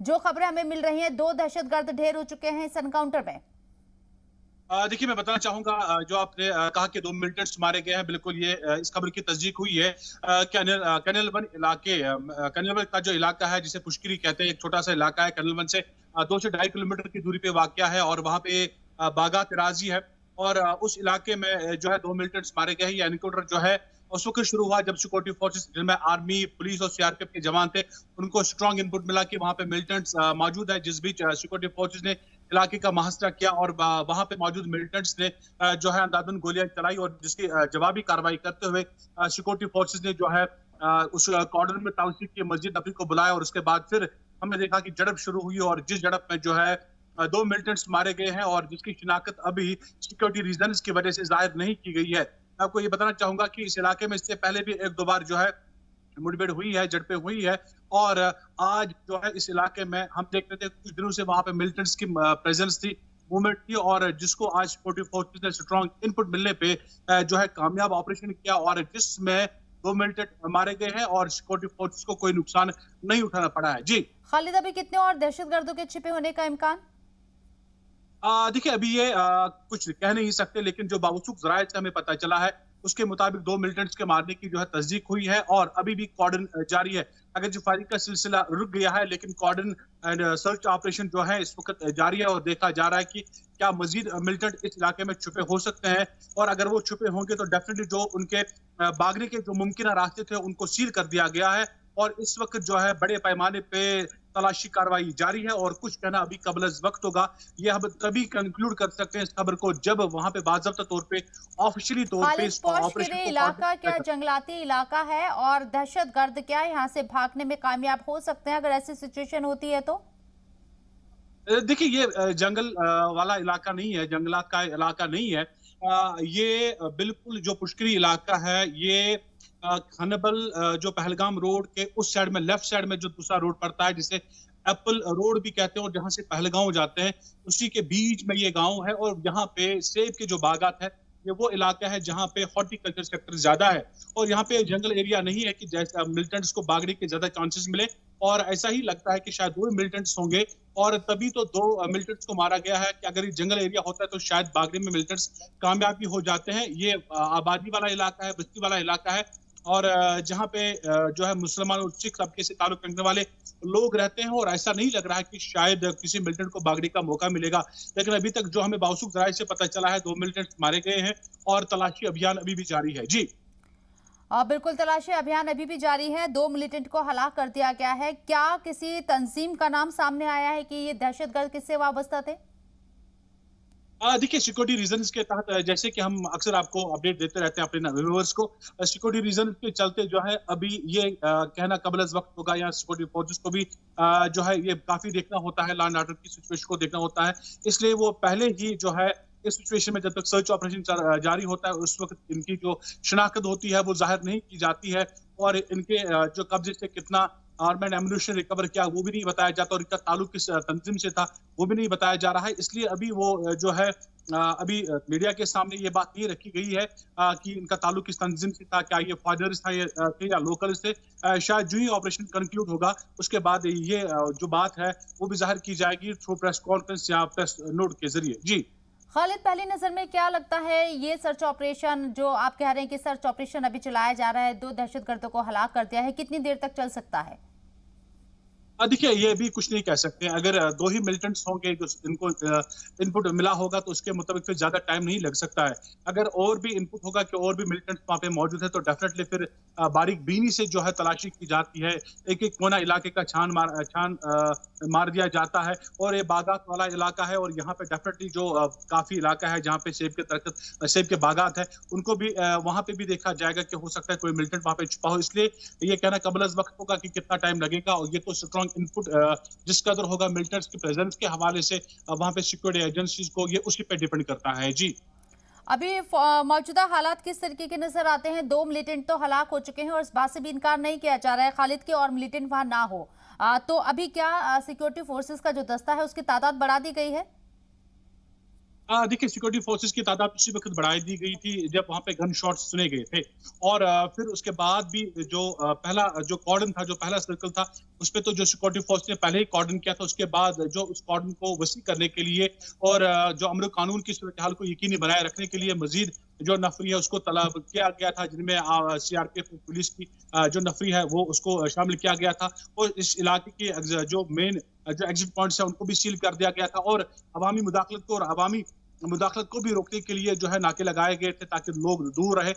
जो खबरें हमें मिल रही हैं, 2 दहशतगर्द ढेर हो चुके हैं इस एनकाउंटर में। देखिए, मैं बताना चाहूँगा जो आपने कहा कि 2 मिलिटेंट्स मारे गए हैं, बिल्कुल ये इस खबर की तस्दीक हुई है। कैनल वन इलाके कैनल वन का जो इलाका है, जिसे पुष्किरी कहते हैं, एक छोटा-सा इलाका है। कैनल वन से 2 से ढाई किलोमीटर की दूरी पे वाक़या है और वहाँ पे बागात राज़ी है और उस इलाके में जो है 2 मिलिटेंट्स मारे गए हैं। ये एनकाउंटर जो है, उस वक़्त शुरू हुआ जब सिक्योरिटी फोर्सेस जिनमें आर्मी, पुलिस और सीआरपीएफ के जवान थे, उनको स्ट्रॉन्ग इनपुट मिला कि वहाँ पे मिलिटेंट्स मौजूद है, जिस बीच सिक्योरिटी फोर्सेस ने इलाके का मुहासरा किया और वहां पे मौजूद मिलिटेंट्स ने जो है अंधाधुंध गोलियां चलाई और जिसकी जवाबी कार्रवाई करते हुए सिक्योरिटी फोर्सेस ने जो है उस कॉर्डन में ताउसीफ की मस्जिद नबी को बुलाया और उसके बाद फिर हमने देखा कि झड़प शुरू हुई और जिस झड़प में जो है 2 मिलिटेंट्स मारे गए हैं और जिसकी शिनाख्त अभी सिक्योरिटी रीजंस की वजह से जाहिर नहीं की गई है। मैं आपको ये बताना चाहूंगा कि इस इलाके में इससे पहले भी एक दो बार जो है मुठभेड़ हुई है, झड़पें हुई है और आज जो है इस इलाके में हम देख रहे थे कुछ दिनों से वहां पे मिलिटेंट्स की प्रेजेंस थी, मूवमेंट थी और जिसको आज सिक्योरिटी फोर्सेस ने स्ट्रॉन्ग इनपुट मिलने पे जो है कामयाब ऑपरेशन किया और जिसमें 2 मिलिटेंट मारे गए हैं और सिक्योरिटी फोर्सेस को कोई नुकसान नहीं उठाना पड़ा है। जी खालिद, अभी कितने और दहशतगर्दों के छिपे होने का इम्कान? देखिए, अभी ये कुछ कह नहीं सकते, लेकिन जो बावसूख ज़राए से हमें पता चला है उसके मुताबिक 2 मिलिटेंट्स के मारने की जो है तस्दीक हुई है और अभी भी कॉर्डन जारी है। अगर जो फायरिंग का सिलसिला रुक गया है, लेकिन कॉर्डन एंड सर्च ऑपरेशन जो है इस वक्त जारी है और देखा जा रहा है कि क्या मजीद मिलिटेंट इस इलाके में छुपे हो सकते हैं और अगर वो छुपे होंगे तो डेफिनेटली जो उनके भागने के जो मुमकिन रास्ते थे उनको सील कर दिया गया है और इस वक्त जो है बड़े पैमाने पे तलाशी कार्रवाई जारी है और कुछ कहना अभी कबल वक्त होगा। ये हम तभी कंक्लूड कर सकते हैं इस खबर को जब वहां पे बाज़ाब्ता तौर पे ऑफिशियली तौर पे खालिद, इस ऑपरेशन पोशकिरे को इलाका क्या कोऑर्डिनेट किया जंगलाती इलाका है और दहशतगर्द क्या यहाँ से भागने में कामयाब हो सकते हैं अगर ऐसी सिचुएशन होती है तो? देखिए, ये जंगल वाला इलाका नहीं है, जंगलात का इलाका नहीं है। ये बिल्कुल जो पुष्करी इलाका है, ये खानाबल जो पहलगाम रोड के उस साइड में लेफ्ट साइड में जो दूसरा रोड पड़ता है जिसे एप्पल रोड भी कहते हैं और जहां से पहलगांव जाते हैं, उसी के बीच में ये गांव है और यहाँ पे सेब के जो बागात है, ये वो इलाका है जहाँ पे हॉर्टिकल्चर सेक्टर ज्यादा है और यहाँ पे जंगल एरिया नहीं है कि जैसे मिलिटेंट्स को भागने के ज्यादा चांसेस मिले और ऐसा ही लगता है कि शायद 2 मिलिटेंट्स होंगे और तभी तो 2 मिलिटेंट्स को मारा गया है कि अगर ये जंगल एरिया होता है तो शायद भागने में मिलिटेंट्स कामयाब भी हो जाते हैं। ये आबादी वाला इलाका है, बस्ती वाला इलाका है और जहाँ पे जो है मुसलमान और सिख तबके से ताल्लुक रखने वाले लोग रहते हैं और ऐसा नहीं लग रहा है कि शायद किसी मिलिटेंट को भागने का मौका मिलेगा। लेकिन अभी तक जो हमें बावसूख ज़राए से पता चला है 2 मिलिटेंट मारे गए हैं और तलाशी अभियान अभी भी जारी है। जी बिल्कुल, तलाशी अभियान अभी भी जारी है। 2 मिलिटेंट को हलाक कर दिया गया है। क्या किसी तंजीम का नाम सामने आया है कि ये दहशतगर्द किससे वाबस्ता थे? देखिए, सिक्योरिटी रीजंस के तहत जैसे कि हम अक्सर आपको अपडेट देते रहते हैं अपने व्यूअर्स को, सिक्योरिटी रीजन के चलते जो है अभी ये कहना कबल वक्त होगा या सिक्योरिटी फोर्सेस को भी जो है ये काफी देखना होता है, लॉ एंड ऑर्डर की सिचुएशन को देखना होता है, इसलिए वो पहले ही जो है इस सिचुएशन में जब तक सर्च ऑपरेशन जारी होता है उस वक्त इनकी जो शिनाख्त होती है वो जाहिर नहीं की जाती है और इनके जो कब्जे से कितना आर्म एंड एम्यूनिशन रिकवर किया वो भी नहीं बताया जाता और इनका ताल्लुक किस तंजीम से था वो भी नहीं बताया जा रहा है। इसलिए अभी वो जो है अभी मीडिया के सामने ये बात नहीं रखी गई है कि इनका ताल्लुक किस तंजीम से था, क्या ये फॉरेनर्स था या लोकल्स थे। शायद जो ही ऑपरेशन कंक्लूड होगा उसके बाद ये जो बात है वो भी जाहिर की जाएगी थ्रू प्रेस कॉन्फ्रेंस या प्रेस नोट के जरिए। जी खालिद, पहली नजर में क्या लगता है ये सर्च ऑपरेशन जो आप कह रहे हैं कि सर्च ऑपरेशन अभी चलाया जा रहा है, 2 दहशतगर्दों को हलाक कर दिया है, कितनी देर तक चल सकता है? देखिए, ये भी कुछ नहीं कह सकते। अगर 2 ही मिलिटेंट्स होंगे जो इनको इनपुट मिला होगा तो उसके मुताबिक फिर ज्यादा टाइम नहीं लग सकता है। अगर और भी इनपुट होगा कि और भी मिलिटेंट्स वहाँ पे मौजूद है तो डेफिनेटली फिर बारीक बीनी से जो है तलाशी की जाती है, एक एक कोना इलाके का छान मार दिया जाता है और ये बागात वाला इलाका है और यहाँ पे डेफिनेटली जो काफी इलाका है जहाँ पे सेब के बागात है उनको भी वहाँ पे भी देखा जाएगा कि हो सकता है कोई मिलिटेंट वहाँ पे छुपा हो। इसलिए ये कहना कबल वक्त होगा कि कितना टाइम लगेगा और ये तो स्ट्रॉन्ग इनपुट जिस कदर होगा मिलिटेंट्स की प्रेजेंस के हवाले से वहां पे सिक्योरिटी एजेंसीज को ये उसी पे डिपेंड करता है। जी अभी मौजूदा हालात किस तरीके के नजर आते हैं? 2 मिलिटेंट तो हलाक हो चुके हैं और इस बात से भी इनकार नहीं किया जा रहा है खालिद के और मिलिटेंट वहां ना हो। तो अभी क्या सिक्योरिटी फोर्सेस का जो दस्ता है उसकी तादाद बढ़ा दी गई है? देखिए, सिक्योरिटी फोर्सेस की तादाद उसी वक्त बढ़ा दी गई थी जब वहां पे गन शॉट सुने गए थे। और फिर उसके बाद भी जो पहला जो कॉर्डन था, जो पहला सर्कल था, उस पे तो जो सिक्योरिटी फोर्स ने पहले ही कॉर्डन किया था। उसके बाद जो उस कॉर्डन को वसी करने के लिए और जो अमन कानून की सूरत हाल को यकीनी बनाए रखने के लिए मजीद जो नफरी है उसको तलब किया गया था, जिनमें सीआरपीएफ पुलिस की जो नफरी है वो उसको शामिल किया गया था। और इस इलाके के जो मेन जो एग्जिट पॉइंट्स है उनको भी सील कर दिया गया था। और अवामी मुदाखलत को और अवामी मुदाखलत को भी रोकने के लिए जो है नाके लगाए गए थे ताकि लोग दूर रहे।